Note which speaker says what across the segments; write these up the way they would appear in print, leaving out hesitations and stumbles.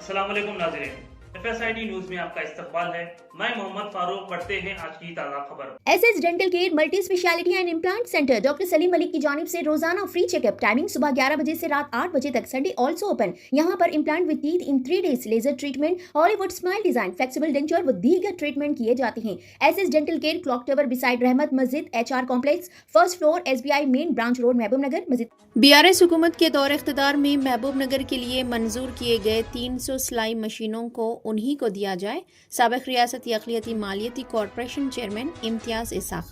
Speaker 1: अस्सलाम वालेकुम नाज़रीन, FSID न्यूज में आपका इस्तकबाल है। मैं मोहम्मद फारूक। पढ़ते हैं आज की ताज़ा खबर।
Speaker 2: SS dental care multi speciality and implant centre doctor Salim Malik की जानिब से रोजाना फ्री चेकअप। टाइमिंग सुबह 11 बजे से रात 8 बजे तक। Sunday also open. यहाँ पर implant with teeth in 3 days, laser treatment, Hollywood smile design, flexible denture व दीगर ट्रीटमेंट किए जाते हैं। SS dental care clock tower beside Rahmat Masjid, HR complex, first floor, SBI main branch road, Mahbubnagar. मस्जिद
Speaker 3: BRS हुकूमत के दौर इख्तिदार में महबूब नगर के लिए मंजूर किए गए 300 सिलाई मशीनों को उन्हीं को दिया जाए। साबिक रियासती अक़लियती मालियती कॉरपोरेशन चेयरमैन इम्तियाज़ इसाक।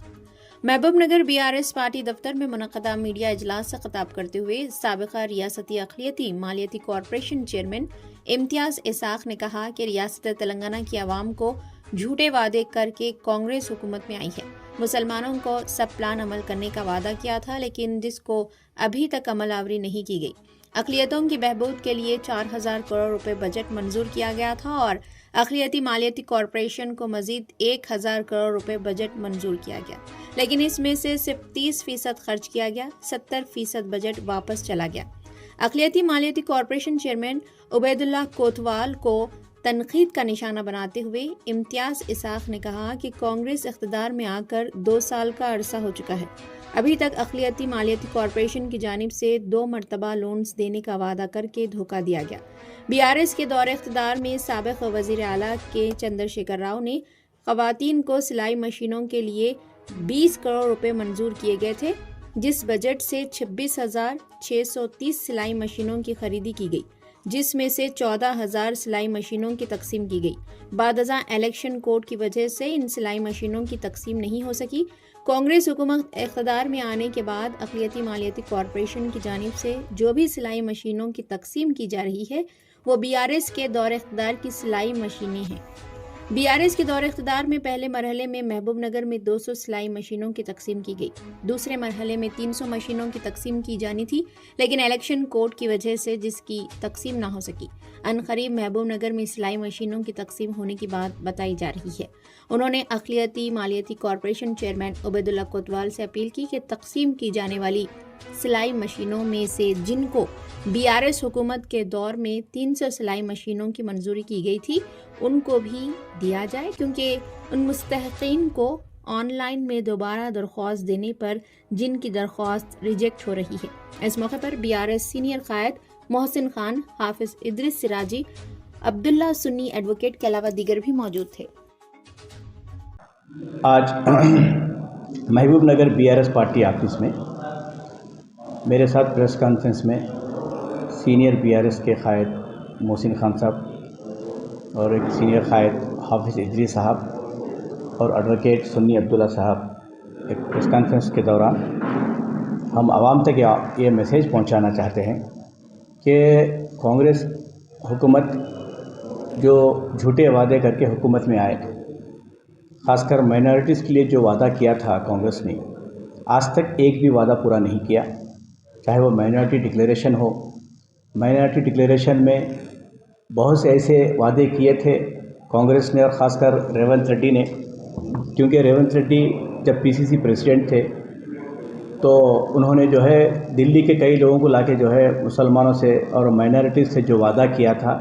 Speaker 3: महबूब नगर BRS पार्टी दफ्तर में मुनक़दा मीडिया इजलास से खिताब करते हुए साबिक़ा रियासती अक़लियती मालियती कॉरपोरेशन चेयरमैन इम्तियाज़ इसाक ने कहा कि रियासत तेलंगाना की आवाम को झूठे वादे करके कांग्रेस हुकूमत में आई है। मुसलमानों को सब प्लान अमल करने का वादा किया था, लेकिन जिसको अभी तक अमल आवरी नहीं की गई। अक़लियतों की बहबूद के लिए 4000 करोड़ रुपए बजट मंजूर किया गया था और अक़लियती मालियती कॉरपोरेशन को मजीद 1000 करोड़ रुपए बजट मंजूर किया गया, लेकिन इसमें से सिर्फ 30% खर्च किया गया, 70% बजट वापस चला गया। अक़लियती मालियती कॉरपोरेशन चेयरमैन उबैदुल्लाह कोतवाल को तनकीद का निशाना बनाते हुए इम्तियाज़ इसाक ने कहा कि कांग्रेस इख्तिदार में आकर 2 साल का अरसा हो चुका है। अभी तक अक़लियती मालियती कॉरपोरेशन की जानिब से 2 मरतबा लोन्स देने का वादा करके धोखा दिया गया। BRS के दौर इख्तिदार में साबिक़ वज़ीर आला के चंद्रशेखर राव ने ख़वातीन को सिलाई मशीनों के लिए 20 करोड़ रुपए मंजूर किए गए थे, जिस बजट से 26,630 सिलाई मशीनों की खरीदी की गई, जिसमें से 14,000 सिलाई मशीनों की तकसीम की गई। बादअज़ां इलेक्शन कोड की वजह से इन सिलाई मशीनों की तकसीम नहीं हो सकी। कांग्रेस हुकूमत इक़्तिदार में आने के बाद अक़लियती मालियती कॉरपोरेशन की जानिब से जो भी सिलाई मशीनों की तकसीम की जा रही है वो BRS के दौर इक़्तिदार की सिलाई मशीनें हैं। BRS के दौर इक़्तिदार में पहले मरहले में महबूब नगर में 200 सिलाई मशीनों की तकसीम की गई। दूसरे मरहले में 300 मशीनों की तकसीम की जानी थी, लेकिन इलेक्शन कोड की वजह से जिसकी तकसीम ना हो सकी। अनकरीब महबूब नगर में सिलाई मशीनों की तकसीम होने की बात बताई जा रही है। उन्होंने अक़लियती मालियती कॉरपोरेशन चेयरमैन उबैदुल्लाह कोतवाल से अपील की कि तकसीम की जाने वाली सिलाई मशीनों में से जिनको BRS हुकूमत के दौर में 300 सिलाई मशीनों की मंजूरी की गई थी उनको भी दिया जाए, क्योंकि उन मुस्तहक़ीन को ऑनलाइन में दोबारा दरख्वास्त देने पर जिनकी दरख्वास्त रिजेक्ट हो रही है। इस मौके पर BRS सीनियर कायद मोहसिन खान, हाफिज इद्रिस सिराजी, अब्दुल्ला सुन्नी एडवोकेट के अलावा दीगर भी मौजूद थे।
Speaker 4: आज महबूब नगर BRS पार्टी ऑफिस में मेरे साथ प्रेस कॉन्फ्रेंस में सीनियर BRS के कायद मोहसिन खान साहब और एक सीनियर कायद हाफिज इद्रीस साहब और एडवोकेट सुन्नी अब्दुल्ला साहब एक प्रेस कॉन्फ्रेंस के दौरान हम आवाम तक ये मैसेज पहुंचाना चाहते हैं कि कांग्रेस हुकूमत जो झूठे वादे करके हुकूमत में आए, ख़ासकर माइनॉरिटीज़ के लिए जो वादा किया था कांग्रेस ने, आज तक एक भी वादा पूरा नहीं किया। चाहे वो माइनॉरिटी डिक्लेरेशन हो, माइनॉरिटी डिक्लेरेशन में बहुत से ऐसे वादे किए थे कांग्रेस ने और ख़ासकर रेवंत रेड्डी ने, क्योंकि रेवंत रेड्डी जब PCC प्रेसिडेंट थे तो उन्होंने जो है दिल्ली के कई लोगों को लाके जो है मुसलमानों से और माइनॉरिटीज़ से जो वादा किया था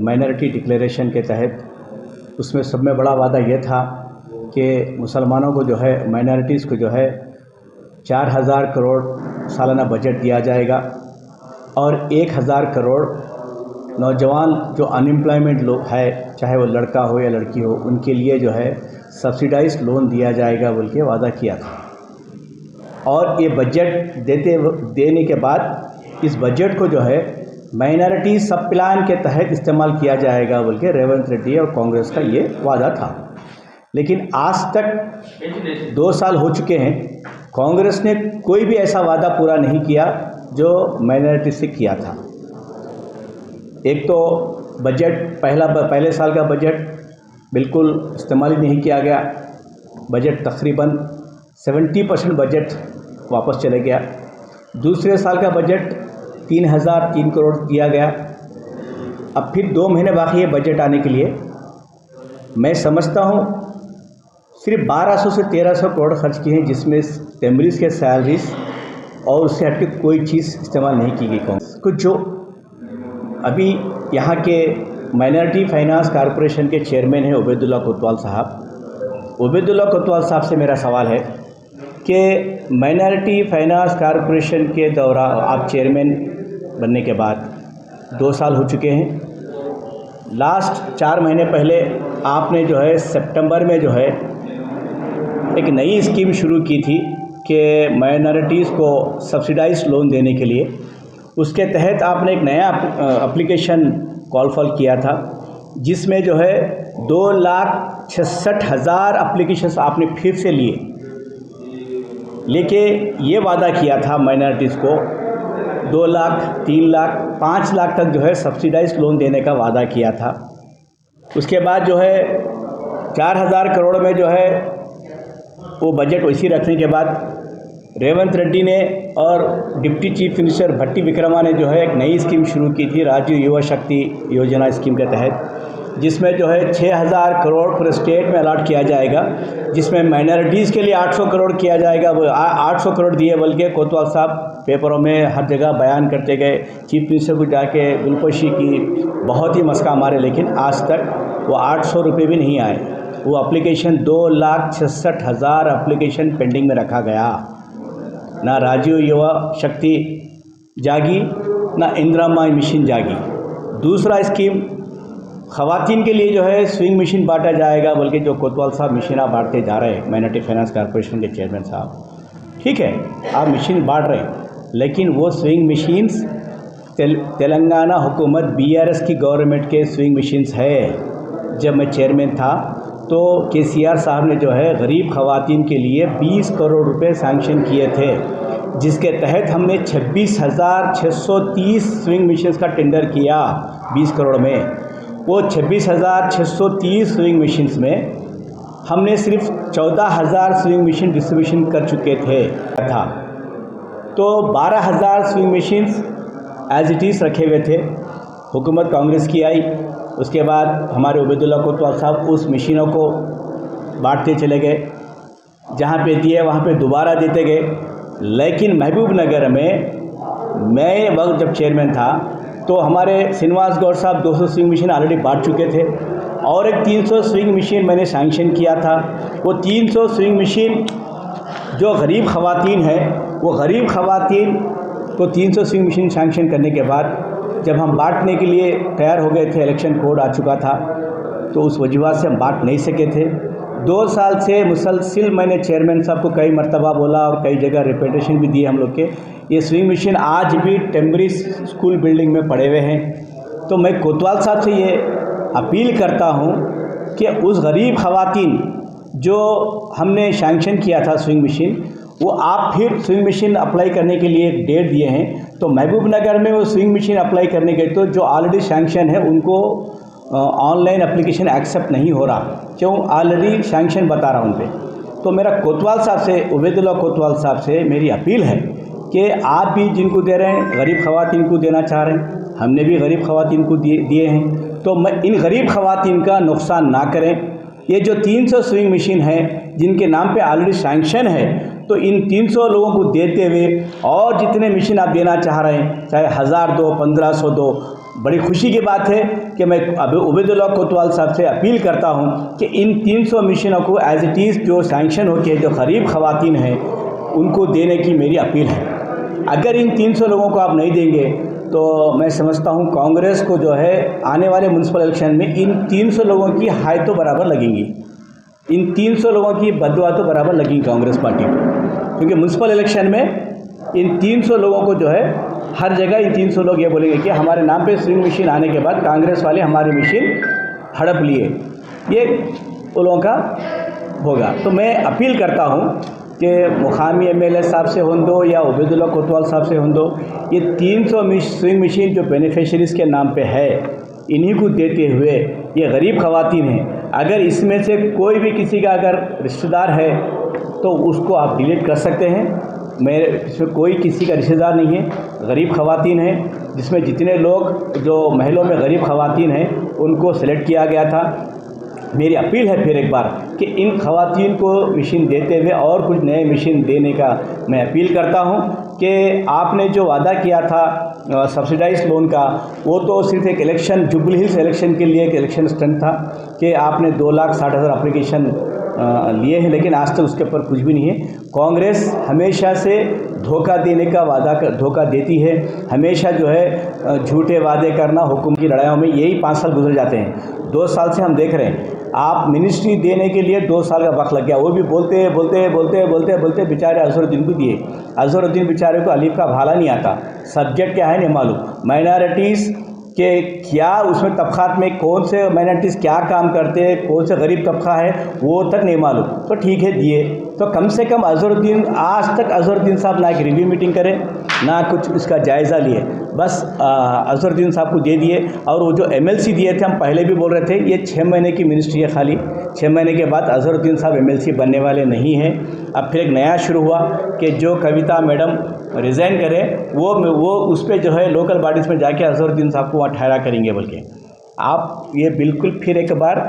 Speaker 4: माइनॉरिटी डिक्लेरेशन के तहत, उसमें सब में बड़ा वादा ये था कि मुसलमानों को जो है माइनॉरिटीज़ को जो है 4000 करोड़ सालाना बजट दिया जाएगा और 1000 करोड़ नौजवान जो अनएम्प्लॉयमेंट लोग है, चाहे वो लड़का हो या लड़की हो, उनके लिए जो है सब्सिडाइज्ड लोन दिया जाएगा बोल के वादा किया था। और ये बजट देने के बाद इस बजट को जो है माइनॉरिटी सब प्लान के तहत इस्तेमाल किया जाएगा बोल के रेवंत रेड्डी और कांग्रेस का ये वादा था। लेकिन आज तक 2 साल हो चुके हैं, कांग्रेस ने कोई भी ऐसा वादा पूरा नहीं किया जो माइनॉरिटी से किया था। एक तो बजट पहले साल का बजट बिल्कुल इस्तेमाल ही नहीं किया गया। बजट तकरीबन 70% बजट वापस चले गया। दूसरे साल का बजट 3003 करोड़ दिया गया। अब फिर 2 महीने बाकी है बजट आने के लिए। मैं समझता हूँ सिर्फ 1200 से 1300 करोड़ खर्च किए हैं, जिसमें टेम्परेरीज के सैलरीज और उससे हटके कोई चीज़ इस्तेमाल नहीं की गई। कांग्रेस को जो अभी यहाँ के माइनॉरिटी फाइनेंस कॉरपोरेशन के चेयरमैन हैं उबैदुल्ला कोतवाल साहब। उबैदुल्ला कोतवाल साहब से मेरा सवाल है कि माइनॉरिटी फाइनेंस कॉरपोरेशन के दौरान आप चेयरमैन बनने के बाद 2 साल हो चुके हैं। लास्ट 4 महीने पहले आपने जो है सितंबर में जो है एक नई स्कीम शुरू की थी कि माइनॉरिटीज़ को सब्सिडाइज्ड लोन देने के लिए। उसके तहत आपने एक नया एप्लीकेशन कॉल फॉल किया था, जिसमें जो है 2,66,000 एप्लीकेशंस आपने फिर से लेके ये वादा किया था माइनॉरिटीज़ को 2 लाख, 3 लाख, 5 लाख तक जो है सब्सिडाइज्ड लोन देने का वादा किया था। उसके बाद जो है 4,000 करोड़ में जो है वो बजट वैसी रखने के बाद रेवंत रेड्डी ने और डिप्टी चीफ मिनिस्टर भट्टी विक्रमा ने जो है एक नई स्कीम शुरू की थी, राजीव युवा शक्ति योजना स्कीम के तहत, जिसमें जो है 6,000 करोड़ पर स्टेट में अलॉट किया जाएगा, जिसमें माइनॉरिटीज़ के लिए 800 करोड़ किया जाएगा। वो 800 करोड़ दिए, बल्कि कोतवाल साहब पेपरों में हर जगह बयान करते गए, चीफ मिनिस्टर को जाके गुलपोशी की बहुत ही मस्का मारे, लेकिन आज तक वो 800 रुपये भी नहीं आए। वो एप्लीकेशन 2,66,000 एप्लीकेशन पेंडिंग में रखा गया। ना राजीव युवा शक्ति जागी, ना इंदिरा माई मिशन जागी। दूसरा स्कीम ख़वातीन के लिए जो है स्विंग मशीन बांटा जाएगा, बल्कि जो कोतवाल साहब मशीना बांटते जा रहे हैं, माइनॉरिटी फाइनेंस कॉरपोरेशन के चेयरमैन साहब, ठीक है आप मशीन बांट रहे हैं, लेकिन वो स्विंग मशीन्स तेलंगाना हुकूमत BRS की गवर्नमेंट के स्विंग मशीन्स है। जब मैं चेयरमैन था तो KCR साहब ने जो है गरीब ख़वातीन के लिए 20 करोड़ रुपए सैंक्शन किए थे, जिसके तहत हमने 26,630 स्विंग मशीन्स का टेंडर किया 20 करोड़ में। वो 26,630 स्विंग मशीन्स में हमने सिर्फ 14,000 स्विंग मशीन डिस्ट्रीब्यूशन कर चुके थे था, तो 12,000 sewing machines as it is रखे हुए थे। हुकूमत कांग्रेस की आई, उसके बाद हमारे उबैदुल्ला कोतवाल साहब उस मशीनों को बांटते चले गए, जहाँ पे दिए वहाँ पे दोबारा देते गए। लेकिन महबूब नगर में मैं वक्त जब चेयरमैन था तो हमारे श्रीनिवास गौड़ साहब 200 स्विंग मशीन ऑलरेडी बांट चुके थे, और एक 300 स्विंग मशीन मैंने सैंक्शन किया था। वो 300 स्विंग मशीन जो गरीब ख़वातीन है, वो गरीब ख़वातीन को 300 स्विंग मशीन सैंक्शन करने के बाद जब हम बांटने के लिए तैयार हो गए थे, इलेक्शन कोड आ चुका था, तो उस वजह से हम बांट नहीं सके थे। 2 साल से मुसलसिल मैंने चेयरमैन साहब को कई मरतबा बोला और कई जगह रिपीटेशन भी दिए हम लोग के। ये स्विंग मशीन आज भी टेम्बरी स्कूल बिल्डिंग में पड़े हुए हैं। तो मैं कोतवाल साहब से ये अपील करता हूँ कि उस गरीब ख़वातीन जो हमने सैंक्शन किया था स्विंग मशीन, वो आप फिर स्विंग मशीन अप्लाई करने के लिए एक डेट दिए हैं, तो महबूब नगर में वो स्विंग मशीन अप्लाई करने गए तो जो ऑलरेडी सैंक्शन है उनको ऑनलाइन एप्लीकेशन एक्सेप्ट नहीं हो रहा, क्यों ऑलरेडी सैंक्शन बता रहा हूँ उन पर। तो मेरा कोतवाल साहब से, उबैदुल्ला कोतवाल साहब से मेरी अपील है कि आप भी जिनको दे रहे हैं गरीब ख़वातीन को देना चाह रहे हैं, हमने भी गरीब ख़वातीन को दिए हैं, तो मैं इन गरीब ख़वातीन का नुकसान ना करें। ये जो 300 स्विंग मशीन है जिनके नाम पे ऑलरेडी सैंक्शन है, तो इन 300 लोगों को देते हुए और जितने मशीन आप देना चाह रहे हैं, चाहे 1000 दो, 1500 दो, बड़ी खुशी की बात है कि मैं अब उबैदुल्ला कोतवाल साहब से अपील करता हूं कि इन 300 मशीनों को एज इट इज़ जो सैंक्शन हो के जो गरीब ख़वातीन हैं उनको देने की मेरी अपील है। अगर इन 300 लोगों को आप नहीं देंगे तो मैं समझता हूं कांग्रेस को जो है आने वाले म्यूनसिपल इलेक्शन में इन 300 लोगों की हाय तो बराबर लगेंगी, इन 300 लोगों की बददुआ तो बराबर लगेंगी कांग्रेस पार्टी को, क्योंकि म्यूनसिपल इलेक्शन में इन 300 लोगों को जो है हर जगह इन 300 लोग ये बोलेंगे कि हमारे नाम पे स्विंग मशीन आने के बाद कांग्रेस वाले हमारी मशीन हड़प लिए, ये उन लोगों का होगा। तो मैं अपील करता हूँ कि मुकामी MLA साहब से हों दो या उबैदुल्ला कोतवाल साहब से हों दो, ये 300 स्विंग मशीन जो बेनिफिशरीज़ के नाम पे है इन्हीं को देते हुए ये गरीब ख़वातीन हैं, अगर इसमें से कोई भी किसी का अगर रिश्तेदार है तो उसको आप डिलीट कर सकते हैं। मेरे इसमें कोई किसी का रिश्तेदार नहीं है, गरीब ख़वातीन हैं, जिसमें जितने लोग जो महलों में गरीब ख़वातीन हैं उनको सेलेक्ट किया गया था। मेरी अपील है फिर एक बार कि इन ख़वातीन को मशीन देते हुए और कुछ नए मशीन देने का मैं अपील करता हूं कि आपने जो वादा किया था सब्सिडाइज लोन का, वो तो सिर्फ एक इलेक्शन, जुबली हिल्स इलेक्शन के लिए एक इलेक्शन स्टंट था कि आपने 2,60,000 एप्लीकेशन लिए हैं, लेकिन आज तक उसके ऊपर कुछ भी नहीं है। कांग्रेस हमेशा से धोखा देने का धोखा देती है, हमेशा जो है झूठे वादे करना, हुकूमत की लड़ाइयों में यही 5 साल गुजर जाते हैं। 2 साल से हम देख रहे हैं, आप मिनिस्ट्री देने के लिए 2 साल का वक्त लग गया, वो भी बोलते बेचारे अजहरुद्दीन को दिए। अजहरुद्दीन बेचारे को अलीफ का भाला नहीं आता, सब्जेक्ट क्या है नहीं मालूम, माइनॉरिटीज़ के क्या उसमें तबक़ात में कौन से माइनॉरिटीज़ क्या काम करते हैं, कौन से गरीब तबका है वो तक नहीं मालूम, तो ठीक है दिए। तो कम से कम अजहरुद्दीन, आज तक अजहरुद्दीन साहब ना एक रिव्यू मीटिंग करे, ना कुछ इसका जायज़ा लिए, बस अजहरुद्दीन साहब को दे दिए। और वो जो MLC दिए थे, हम पहले भी बोल रहे थे ये 6 महीने की मिनिस्ट्री है, खाली 6 महीने के बाद अजहरुद्दीन साहब MLC बनने वाले नहीं हैं। अब फिर एक नया शुरू हुआ कि जो कविता मैडम रिज़ाइन करें वो उस पर जो है लोकल बॉडीज़ में जाके अजहरुद्दीन साहब को वहाँ ठहरा करेंगे। बल्कि आप ये बिल्कुल फिर एक बार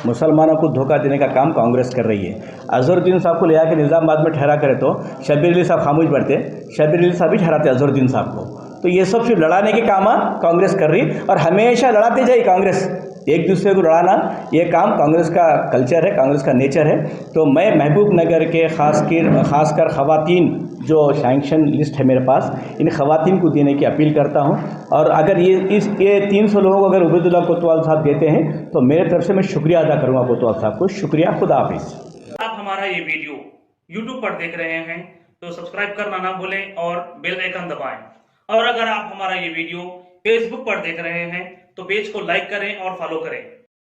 Speaker 4: मुसलमानों को धोखा देने का काम कांग्रेस कर रही है। अजहरुद्दीन साहब को ले आकर निज़ामाबाद में ठहरा करे तो शब्बीर अली साहब खामोश बैठते, शब्बीर अली साहब भी ठहराते अजहरुद्दीन साहब को। तो ये सब सिर्फ लड़ाने के काम कांग्रेस कर रही, और हमेशा लड़ाते जाए कांग्रेस, एक दूसरे को लड़ाना ये काम कांग्रेस का कल्चर है, कांग्रेस का नेचर है। तो मैं महबूब नगर के खासकर ख़वातीन जो सैंक्शन लिस्ट है मेरे पास, इन ख़वातीन को देने की अपील करता हूं। और अगर ये 300 लोगों को अगर उबैदुल्लाह कोतवाल साहब देते हैं तो मेरे तरफ से मैं शुक्रिया अदा करूँगा कोतवाल साहब को। शुक्रिया, खुदा हाफिज़।
Speaker 1: आप हमारा ये वीडियो YouTube पर देख रहे हैं तो सब्सक्राइब करना ना भूलें और बेल आइकन दबाएं। और अगर आप हमारा ये वीडियो Facebook पर देख रहे हैं तो पेज को लाइक करें और फॉलो करें।